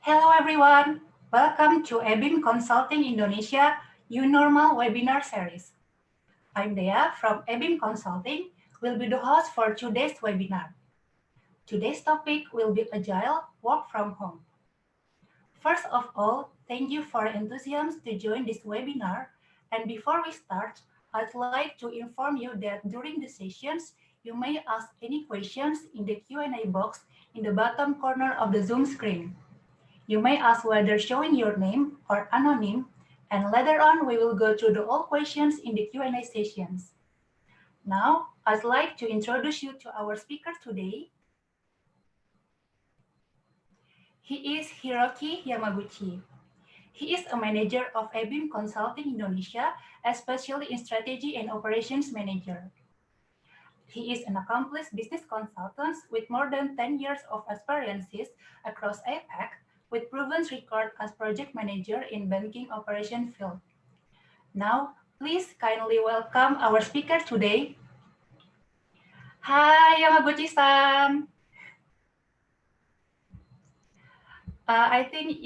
Hello everyone, welcome to ABeam Consulting Indonesia New Normal webinar series. I'm Dea from ABeam Consulting, will be the host for today's webinar. Today's topic will be Agile Work from Home. First of all, thank you for enthusiasm to join this webinar. And before we start, I'd like to inform you that during the sessions, you may ask any questions in the Q&A box in the bottom corner of the Zoom screen. You may ask whether showing your name or anonym, and later on we will go through all questions in the Q&A sessions. Now, I'd like to introduce you to our speaker today. He is Hiroki Yamaguchi. He is a manager of ABeam Consulting Indonesia, especially in strategy and operations manager. He is an accomplished business consultant with more than 10 years of experiences across APAC, with proven record as project manager in banking operation field. Now, please kindly welcome our speaker today. Hi, Yamaguchi-san. I think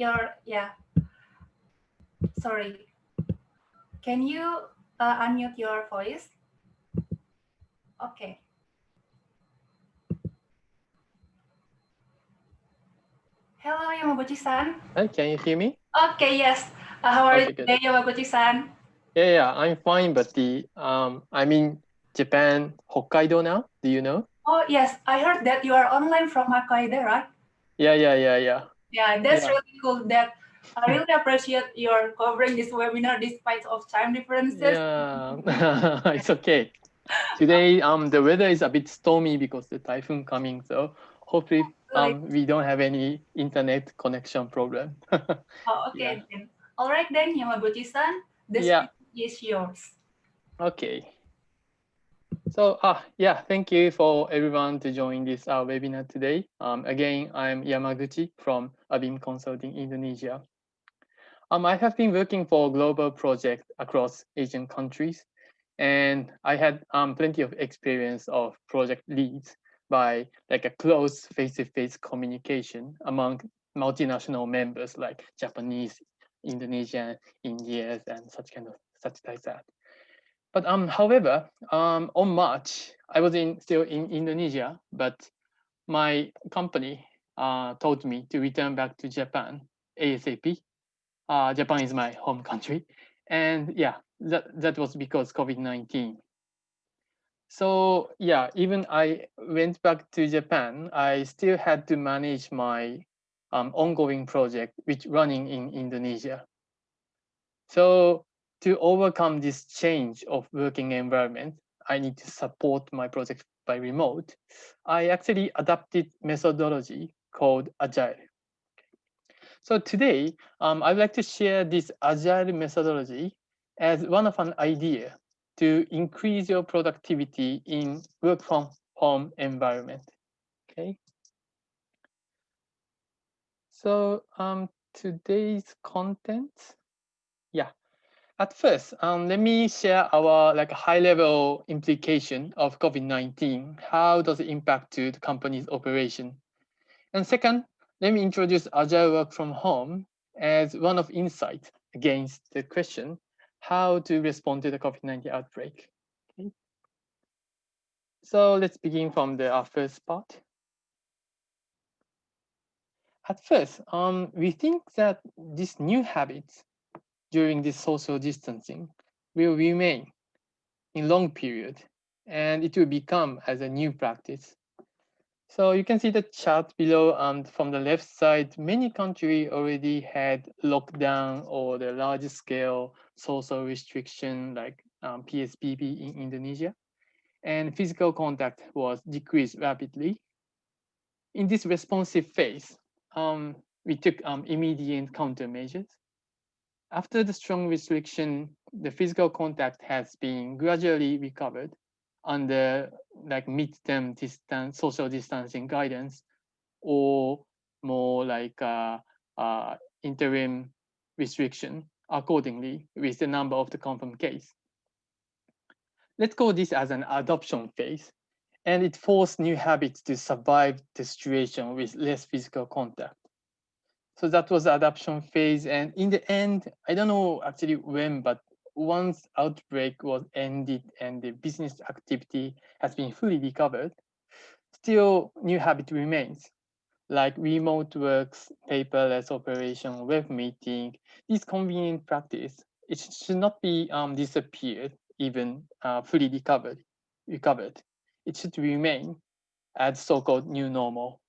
sorry. Can you unmute your voice? Okay. Hello, Yamaguchi-san. Hi, can you hear me? Okay, yes. How are you today, Yamaguchi-san? Yeah, I'm fine, but I'm in Japan, Hokkaido now. Do you know? Oh, yes. I heard that you are online from Hokkaido, right? Yeah. Yeah, that's really cool. That I really appreciate your covering this webinar despite of time differences. Yeah, it's okay. Today, the weather is a bit stormy because the typhoon coming. So hopefully, we don't have any internet connection problem. Oh, okay then. All right then, Yamaguchi-san. The stage is yours. Okay. So, thank you for everyone to join this webinar today. Again, I'm Yamaguchi from ABeam Consulting Indonesia. I have been working for global projects across Asian countries, and I had plenty of experience of project leads by like a close face-to-face communication among multinational members like Japanese, Indonesian, Indians, and such like that. But however, on March, I was still in Indonesia, but my company told me to return back to Japan ASAP. Japan is my home country, and that was because COVID-19. So even I went back to Japan, I still had to manage my ongoing project, which running in Indonesia. So to overcome this change of working environment, I need to support my project by remote. I actually adapted methodology called Agile. So today, I'd like to share this Agile methodology as one of an idea to increase your productivity in work from home environment. Okay. So today's content, At first, let me share our high level implication of COVID-19. How does it impact to the company's operation? And second, let me introduce Agile work from home as one of insight against the question, how to respond to the COVID-19 outbreak. Okay. So let's begin from the first part. At first, we think that these new habits during this social distancing will remain in long period, and it will become as a new practice. So you can see the chart below. From the left side, many countries already had lockdown or the large scale social restriction like PSBB in Indonesia, and physical contact was decreased rapidly. In this responsive phase, we took immediate countermeasures. After the strong restriction, the physical contact has been gradually recovered under midterm social distancing guidance, or more interim restriction accordingly with the number of the confirmed case. Let's call this as an adoption phase, and it forced new habits to survive the situation with less physical contact. So that was the adoption phase. And in the end, I don't know actually when, but once outbreak was ended and the business activity has been fully recovered, still new habit remains, like remote works, paperless operation, web meeting. This convenient practice, it should not be disappeared, even fully recovered. Recovered. It should remain as so-called new normal.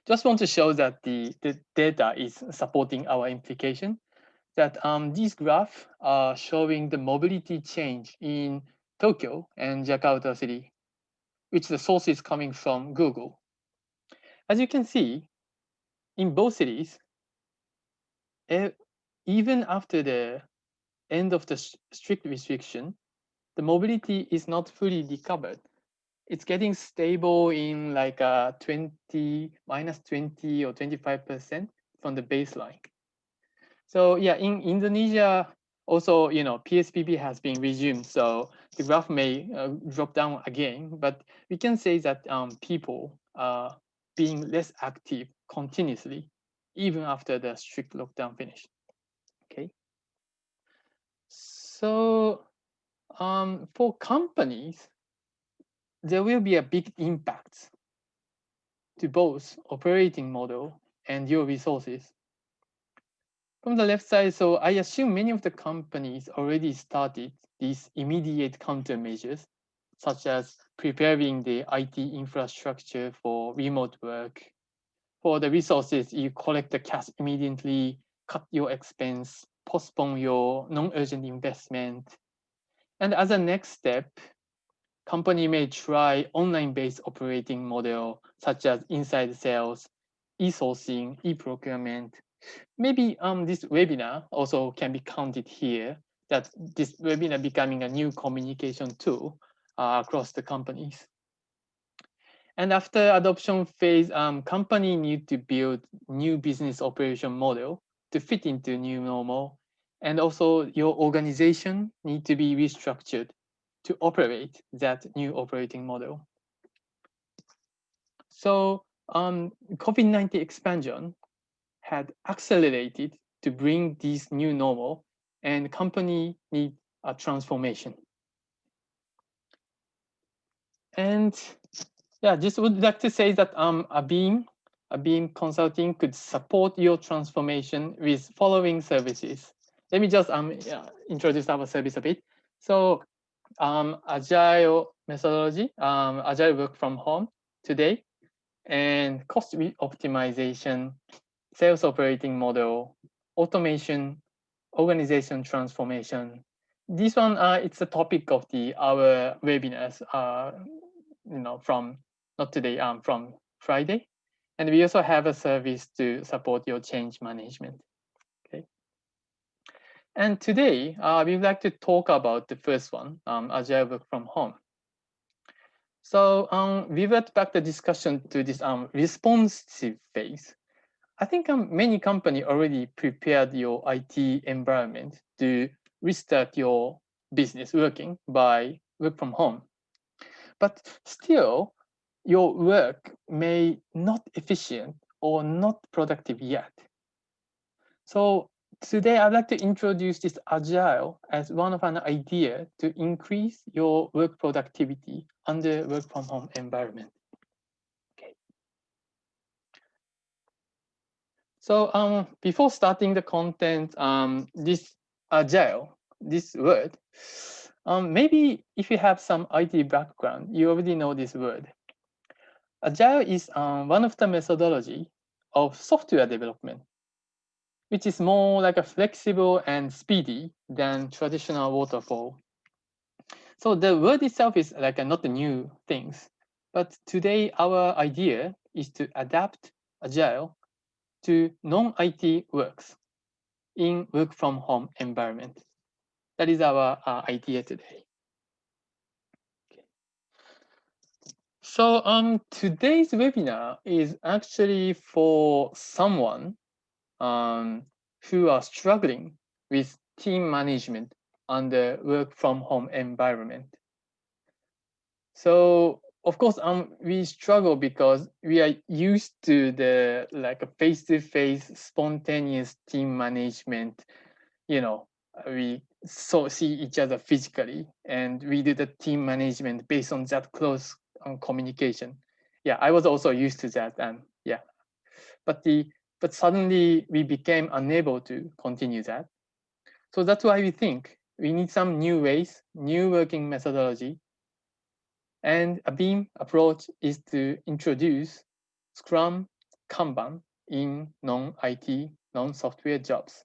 Just want to show that the data is supporting our implication, that these graphs are showing the mobility change in Tokyo and Jakarta city, which the source is coming from Google. As you can see, in both cities, even after the end of the strict restriction, the mobility is not fully recovered. It's getting stable in like 20, -20 or 25% from the baseline. So yeah, in Indonesia, also, PSPP has been resumed. So the graph may drop down again, but we can say that people are being less active continuously, even after the strict lockdown finished. Okay. So for companies, there will be a big impact to both operating model and your resources. From the left side, so I assume many of the companies already started these immediate countermeasures, such as preparing the IT infrastructure for remote work. For the resources, you collect the cash immediately, cut your expense, postpone your non-urgent investment. And as a next step, company may try online-based operating model, such as inside sales, e-sourcing, e-procurement. Maybe this webinar also can be counted here, that this webinar becoming a new communication tool across the companies. And after adoption phase, company need to build new business operation model to fit into new normal. And also your organization need to be restructured to operate that new operating model. So COVID-19 expansion had accelerated to bring this new normal, and company need a transformation. And yeah, just would like to say that ABeam Consulting could support your transformation with following services. Let me just introduce our service a bit. So agile methodology, agile work from home today, and cost optimization, sales operating model, automation, organization transformation. This one, it's a topic of our webinars. From not today, from Friday, and we also have a service to support your change management. Okay. And today, we would like to talk about the first one, agile work from home. So we went back the discussion to this responsive phase. I think many companies already prepared your IT environment to restart your business working by work from home. But still, your work may not efficient or not productive yet. So today I'd like to introduce this agile as one of an idea to increase your work productivity under work from home environment. Okay. So before starting the content, this agile, this word, maybe if you have some IT background, you already know this word. Agile is one of the methodology of software development, which is more like a flexible and speedy than traditional waterfall. So the word itself is like not a new things, but today our idea is to adapt agile to non-IT works in work from home environment. That is our idea today. Okay. So today's webinar is actually for someone who are struggling with team management under work from home environment. So of course, we struggle because we are used to the like a face-to-face spontaneous team management. You know, we see each other physically, and we do the team management based on that close communication. Yeah, I was also used to that, and yeah, but but suddenly we became unable to continue that. So that's why we think we need some new ways, new working methodology. And a Beam approach is to introduce Scrum, Kanban in non-IT, non-software jobs.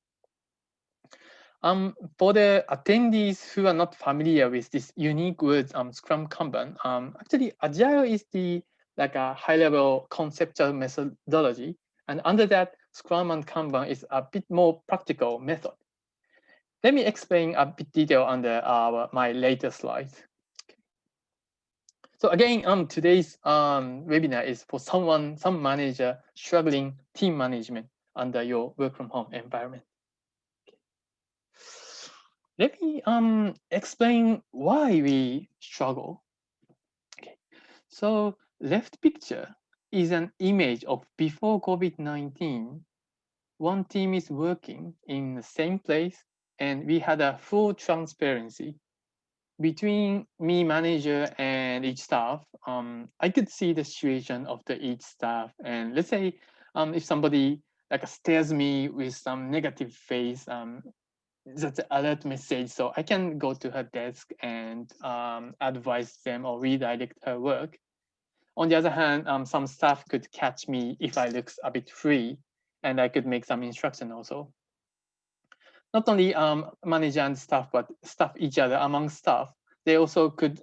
For the attendees who are not familiar with this unique words, Scrum, Kanban, actually Agile is the like a high-level conceptual methodology, and under that, Scrum and Kanban is a bit more practical method. Let me explain a bit detail under my later slides. So again, today's webinar is for some manager struggling team management under your work from home environment. Let me explain why we struggle. Okay. So left picture is an image of before COVID-19. One team is working in the same place and we had a full transparency between me manager and each staff. I could see the situation of the each staff, and let's say if somebody like stares me with some negative face, that's an alert message, so I can go to her desk and advise them or redirect her work. On the other hand, some staff could catch me if I look a bit free, and I could make some instruction also. Not only manager and staff, but staff each other among staff. They also could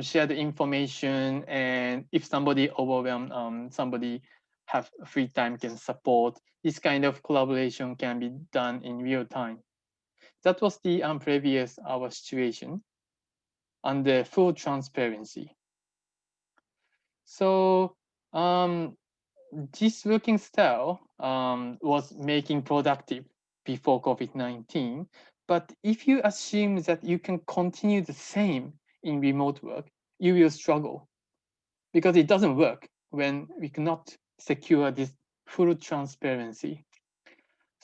share the information, and if somebody overwhelmed, somebody have free time can support. This kind of collaboration can be done in real time. That was the previous our situation under full transparency. So this working style was making productive before COVID-19. But if you assume that you can continue the same in remote work, you will struggle because it doesn't work when we cannot secure this full transparency.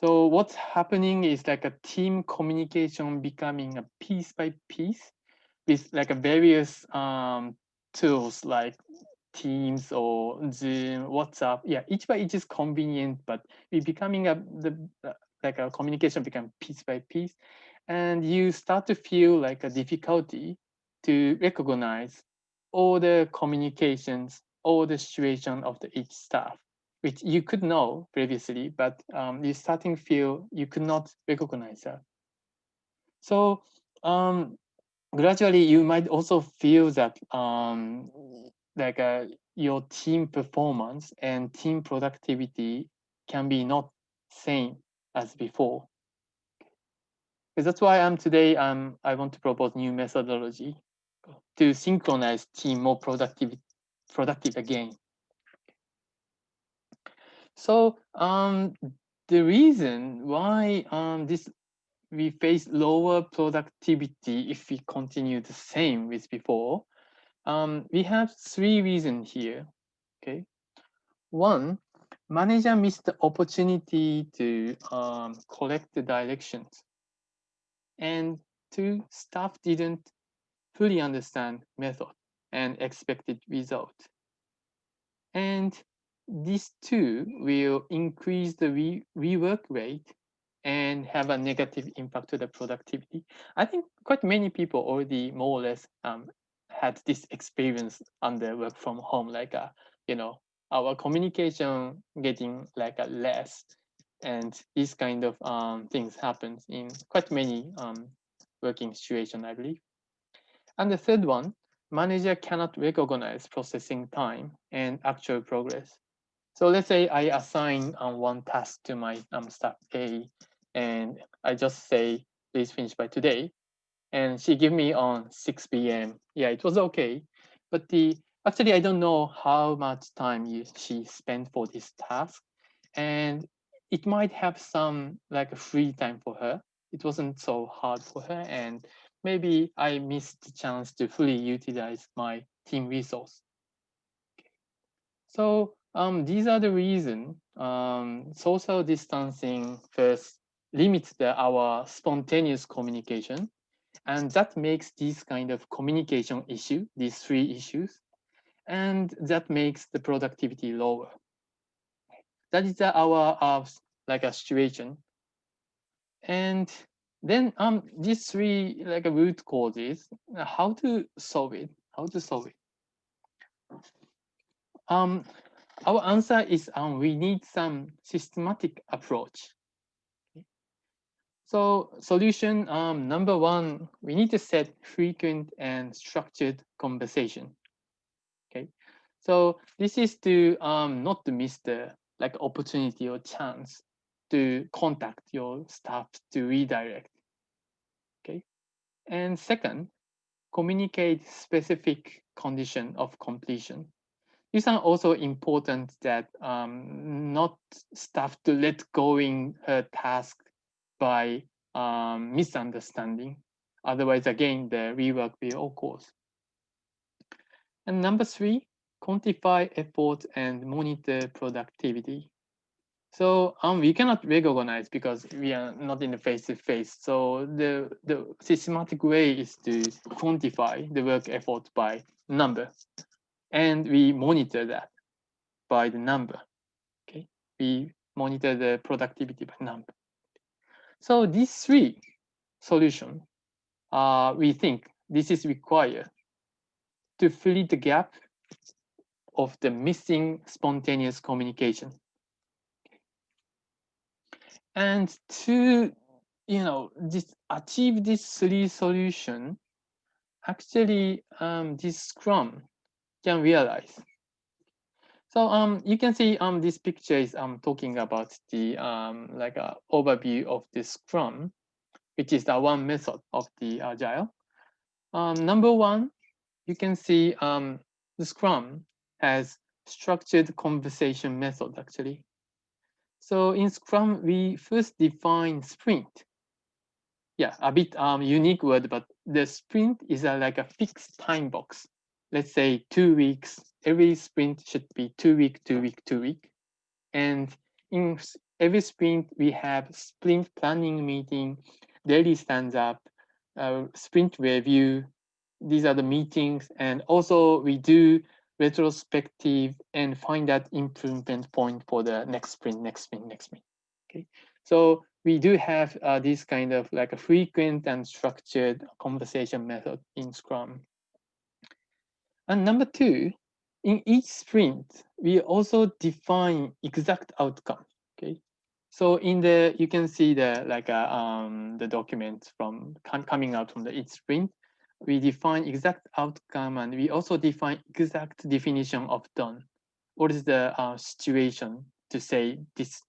So what's happening is like a team communication becoming a piece by piece with like a various tools like Teams or Zoom, WhatsApp. Yeah, each by each is convenient, but we becoming like a communication become piece by piece, and you start to feel like a difficulty to recognize all the communications, all the situation of the each staff, which you could know previously, but you starting feel you could not recognize that. So gradually you might also feel that like your team performance and team productivity can be not same as before. Because that's why today I want to propose new methodology to synchronize team more productive again. So the reason why this we face lower productivity if we continue the same with before. We have three reasons here. Okay, one, manager missed the opportunity to collect the directions, and two, staff didn't fully understand method and expected result. And these two will increase the rework rate and have a negative impact to the productivity. I think quite many people already more or less had this experience under work from home, like our communication getting like a less, and these kind of things happens in quite many working situation, I believe. And the third one, manager cannot recognize processing time and actual progress. So let's say I assign one task to my staff A, and I just say, please finish by today. And she give me on 6 p.m. Yeah, it was okay. But actually, I don't know how much time she spent for this task. And it might have some like a free time for her. It wasn't so hard for her. And maybe I missed the chance to fully utilize my team resource. So these are the reason social distancing first limits our spontaneous communication, and that makes these kind of communication issue, these three issues, and that makes the productivity lower. That is our like a situation. And then these three like root causes, how to solve it? How to solve it? Um, our answer is we need some systematic approach. So solution number one, we need to set frequent and structured conversation. Okay, so this is to not to miss the like opportunity or chance to contact your staff to redirect. Okay, and second, communicate specific condition of completion. These are also important that not staff to let going her task by misunderstanding. Otherwise, again, the rework will occur. And number three, quantify effort and monitor productivity. So we cannot recognize because we are not in the face-to-face. So the systematic way is to quantify the work effort by number, and we monitor that by the number. Okay, we monitor the productivity by number. So these three solutions, we think this is required to fill the gap of the missing spontaneous communication. And to achieve this three solution, actually this Scrum can realize. So you can see this picture is talking about the like a overview of the Scrum, which is the one method of the Agile. Number one, you can see the Scrum has structured conversation method actually. So in Scrum, we first define sprint. Yeah, a bit unique word, but the sprint is like a fixed time box. Let's say 2 weeks. Every sprint should be 2 week, 2 week, 2 week. And in every sprint, we have sprint planning meeting, daily stands up, sprint review. These are the meetings. And also we do retrospective and find that improvement point for the next sprint, next sprint, next sprint. Okay. So we do have this kind of like a frequent and structured conversation method in Scrum. And number two, in each sprint, we also define exact outcome. Okay, so in the you can see the like the document from coming out from the each sprint. We define exact outcome, and we also define exact definition of done. What is the situation to say this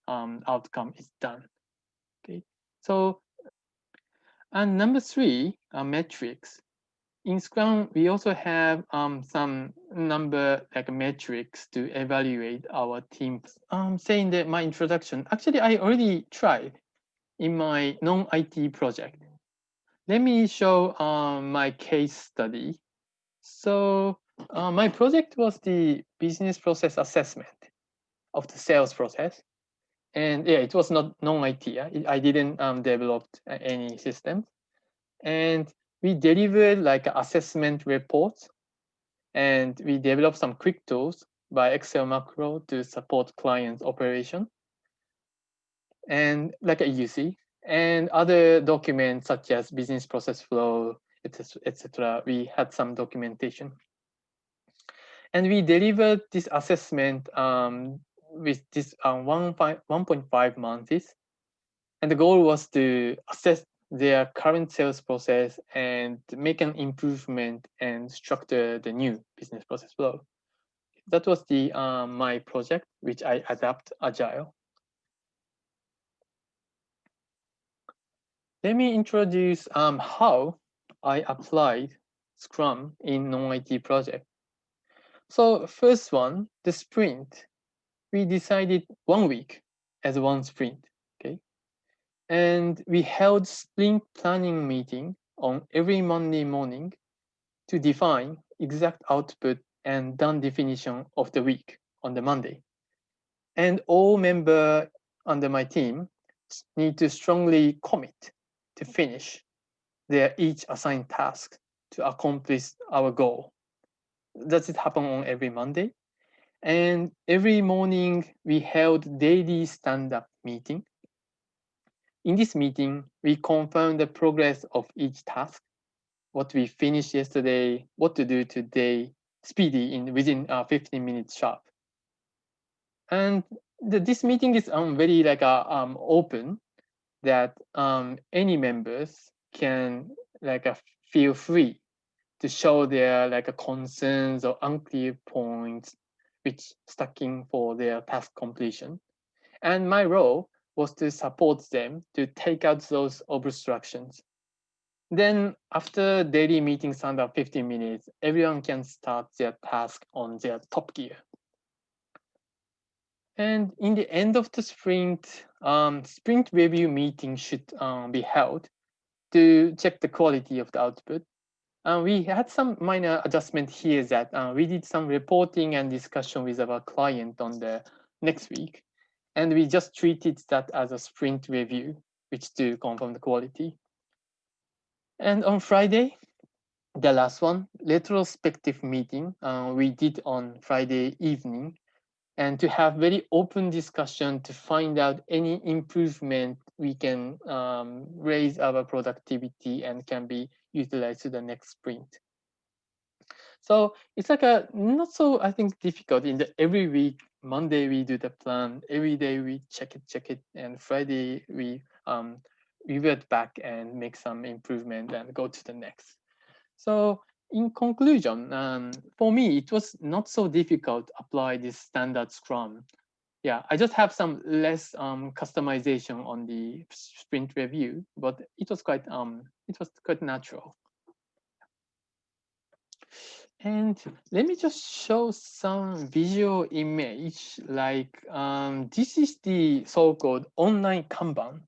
outcome is done? Okay, so and number three, metrics. In Scrum, we also have some number like metrics to evaluate our teams. Saying that my introduction, actually, I already tried in my non-IT project. Let me show my case study. So my project was the business process assessment of the sales process. And yeah, it was not non-IT. Yeah? I didn't develop any system. And we delivered like assessment reports, and we developed some quick tools by Excel macro to support clients' operation, and like a UC and other documents such as business process flow, etc. We had some documentation, and we delivered this assessment with this 1.5 months, and the goal was to assess their current sales process and make an improvement and structure the new business process flow. That was the my project, which I adapt Agile. Let me introduce how I applied Scrum in non-IT project. So first one, the sprint. We decided 1 week as one sprint, okay? And we held sprint planning meeting on every Monday morning to define exact output and done definition of the week on the Monday. And all members under my team need to strongly commit to finish their each assigned task to accomplish our goal. Does it happen on every Monday? And every morning we held daily stand-up meeting. In this meeting, we confirmed the progress of each task, what we finished yesterday, what to do today, speedy in within 15 minutes sharp. And this meeting is very like open, that any members can like feel free to show their like concerns or unclear points which stacking for their task completion. And my role was to support them to take out those obstructions. Then after daily meetings under 15 minutes, everyone can start their task on their top gear. And in the end of the sprint, sprint review meeting should be held to check the quality of the output. We had some minor adjustment here that we did some reporting and discussion with our client on the next week. And we just treated that as a sprint review, which to confirm the quality. And on Friday, the last one, retrospective meeting, we did on Friday evening, and to have very open discussion to find out any improvement we can raise our productivity and can be utilized to the next sprint. So it's like a not so, I think, difficult in the every week. Monday we do the plan, every day we check it, and Friday we revert back and make some improvement and go to the next. So in conclusion, for me, it was not so difficult to apply this standard Scrum. Yeah, I just have some less customization on the sprint review, but it was quite natural. And let me just show some visual image. Like this is the so-called online Kanban.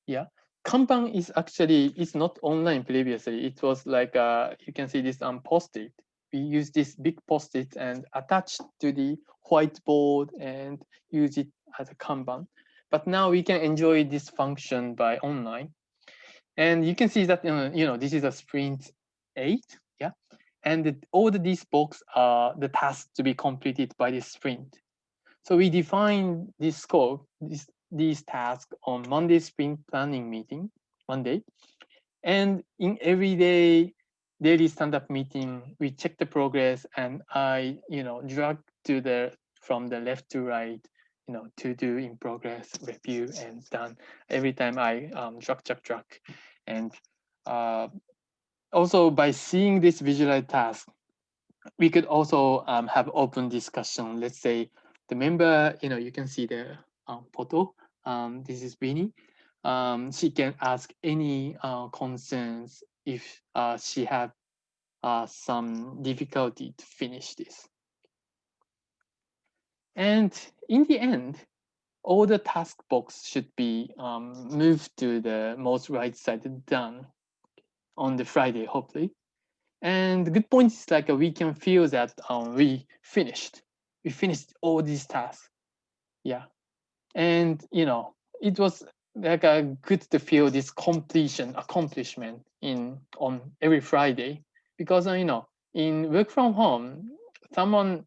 Yeah, Kanban is actually, it's not online previously. It was like you can see this post-it. We use this big post-it and attach to the whiteboard and use it as a Kanban. But now we can enjoy this function by online. And you can see that this is a sprint 8. Yeah, and all these boxes are the tasks to be completed by this sprint. So we define this scope, these tasks on Monday sprint planning meeting, Monday. And in everyday daily stand-up meeting, we check the progress, and I, drag to the from the left to right, to do in progress, review, and done. Every time I drag. And also by seeing this visualized task, we could also have open discussion. Let's say the member, you can see the photo. This is Winnie. She can ask any concerns if she have some difficulty to finish this. And in the end, all the task box should be moved to the most right side, done on the Friday, hopefully. And the good point is like we can feel that we finished all these tasks. Yeah, and it was like a good to feel this accomplishment on every Friday, because in work from home, someone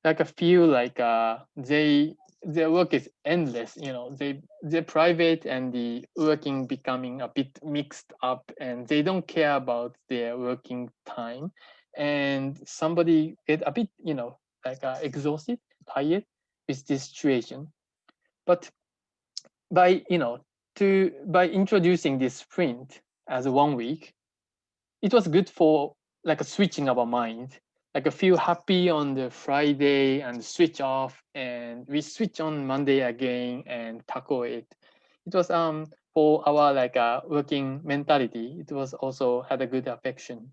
like I feel like their work is endless. They're private and the working becoming a bit mixed up, and they don't care about their working time, and somebody get a bit like exhausted, tired with this situation. But by by introducing this sprint as a 1 week, it was good for like a switching our mind, like I feel happy on the Friday and switch off, and we switch on Monday again and tackle it. It was for our like working mentality. It was also had a good affection.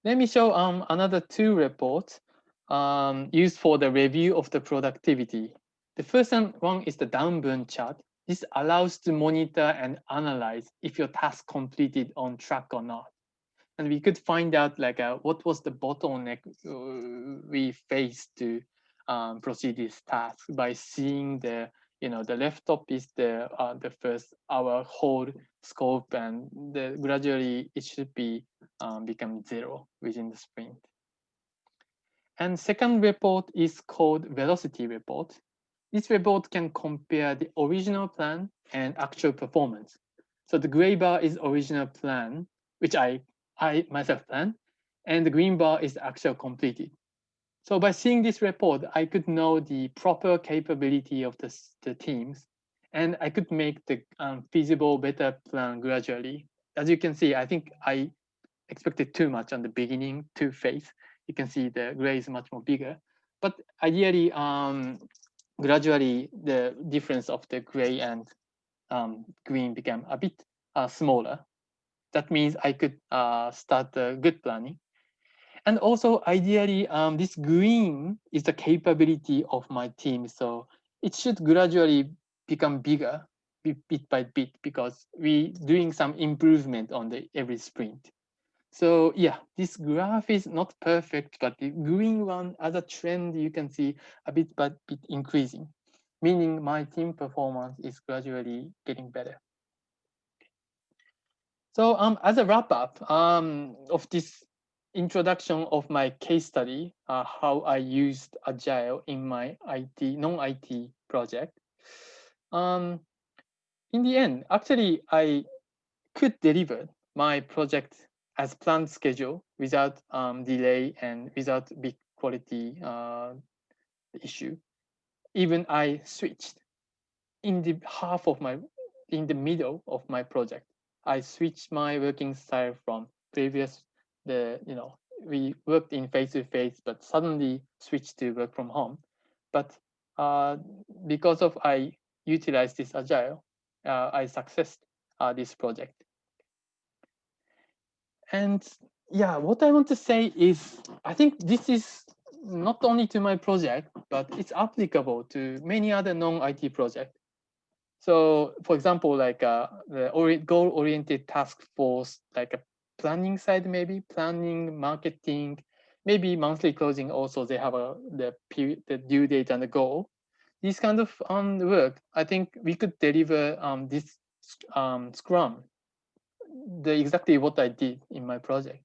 Let me show another 2 reports used for the review of the productivity. The first one is the downburn chart. This allows to monitor and analyze if your task completed on track or not. and we could find out like what was the bottleneck we faced to proceed this task by seeing the the left top is the first our whole scope, and gradually it should be become zero within the sprint. And second report is called velocity report. This report can compare the original plan and actual performance. So the gray bar is original plan, which I myself planned, and the green bar is actual completed. So by seeing this report, I could know the proper capability of the teams, and I could make the feasible better plan gradually. As you can see, I think I expected too much on the beginning to face. You can see the gray is much more bigger, but ideally, gradually the difference of the gray and green became a bit smaller. That means I could start good planning. And also, ideally, this green is the capability of my team. So it should gradually become bigger bit by bit because we doing some improvement on the every sprint. So yeah, this graph is not perfect, but the green one as a trend, you can see a bit by bit increasing, meaning my team performance is gradually getting better. So as a wrap up of this introduction of my case study, how I used Agile in my non-IT project. Um, in the end, actually, I could deliver my project as planned schedule without delay and without big quality issue. Even I switched in the half of my in the middle of my project. I switched my working style from previous we worked in face to face, but suddenly switched to work from home. But uh, because of I utilized this agile, I successed this project. And yeah, what I want to say is, I think this is not only to my project, but it's applicable to many other non-IT projects. So, for example, like the goal-oriented task force, like a planning side, maybe planning, marketing, maybe monthly closing. Also, they have the due date and the goal. This kind of work, I think we could deliver this Scrum, the exactly what I did in my project.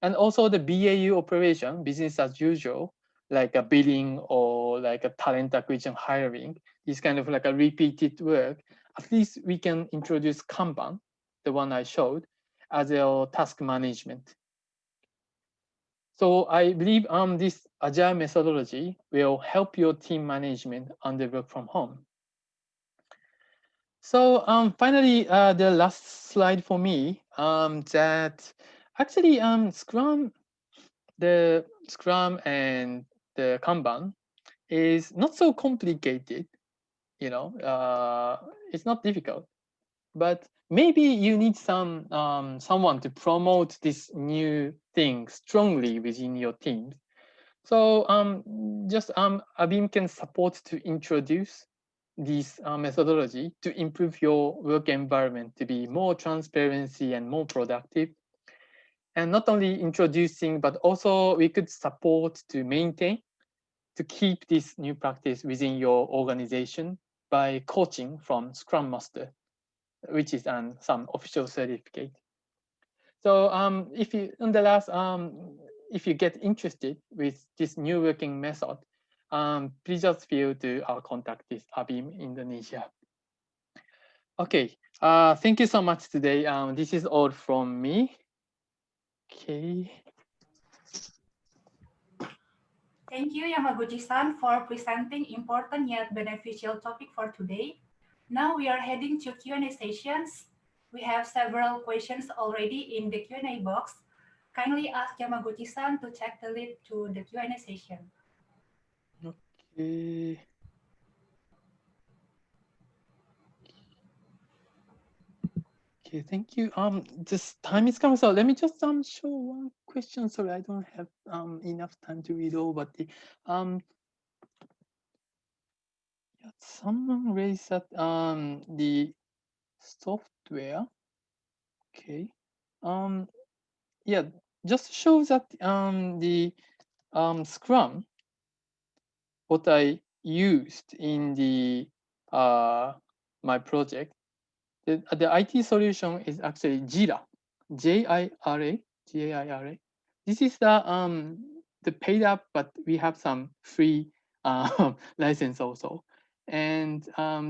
And also the BAU operation, business as usual, like a billing or like a talent acquisition hiring, is kind of like a repeated work. At least we can introduce Kanban, the one I showed, as a task management. So I believe this agile methodology will help your team management on the work from home. So finally, the last slide for me, that actually the Scrum and the Kanban is not so complicated. It's not difficult, but maybe you need someone to promote this new thing strongly within your teams. So just ABeam can support to introduce this methodology to improve your work environment to be more transparency and more productive. And not only introducing, but also we could support to maintain, to keep this new practice within your organization by coaching from Scrum Master, which is some official certificate. So if you on the last if you get interested with this new working method, please just feel to contact this ABeam Indonesia. Okay, thank you so much today. This is all from me. Okay. Thank you, Yamaguchi-san, for presenting important yet beneficial topic for today. Now we are heading to Q&A sessions. We have several questions already in the Q&A box. Kindly ask Yamaguchi-san to check the lead to the Q&A session. Okay. Okay, thank you. This time is coming, so let me just show one question. Sorry, I don't have enough time to read all, but yeah, someone raised that the software. Okay. yeah, just shows that the Scrum, what I used in the my project, the IT solution is actually Jira, Jira, Jira. This is the paid app, but we have some free license also, and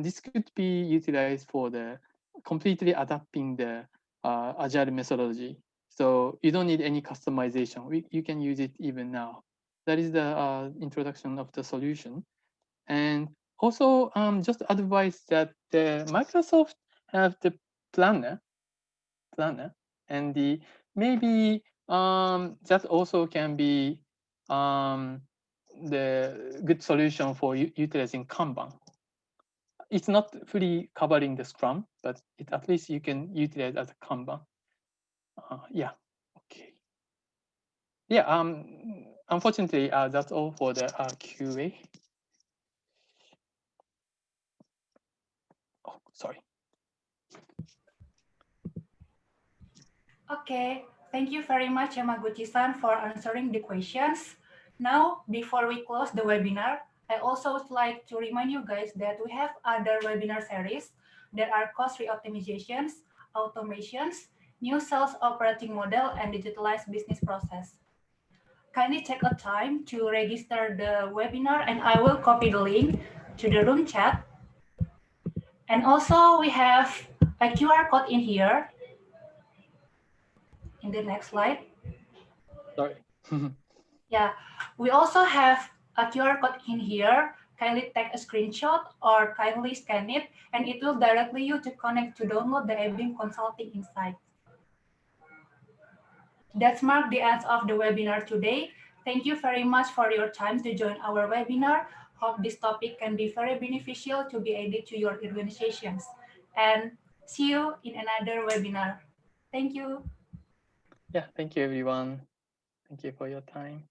this could be utilized for the completely adapting the agile methodology. So you don't need any customization. You can use it even now. That is the introduction of the solution. And also, just advise that the Microsoft have the planner, planner, and the maybe that also can be the good solution for utilizing Kanban. It's not fully covering the Scrum, but at least you can utilize as a Kanban. Yeah, okay. Yeah, unfortunately, that's all for the QA. Oh, sorry. Okay, thank you very much, Yamaguchi-san, for answering the questions. Now, before we close the webinar, I also would like to remind you guys that we have other webinar series that are cost reoptimizations, automations, new sales operating model, and digitalized business process. Kindly take a time to register the webinar, and I will copy the link to the room chat. And also, we have a QR code in here in the next slide. Sorry. Yeah, we also have a QR code in here. Kindly take a screenshot or kindly scan it, and it will directly you to connect to download the ABeam Consulting Insights. That's marked the end of the webinar today. Thank you very much for your time to join our webinar. Hope this topic can be very beneficial to be added to your organizations. And see you in another webinar. Thank you. Yeah, thank you, everyone. Thank you for your time.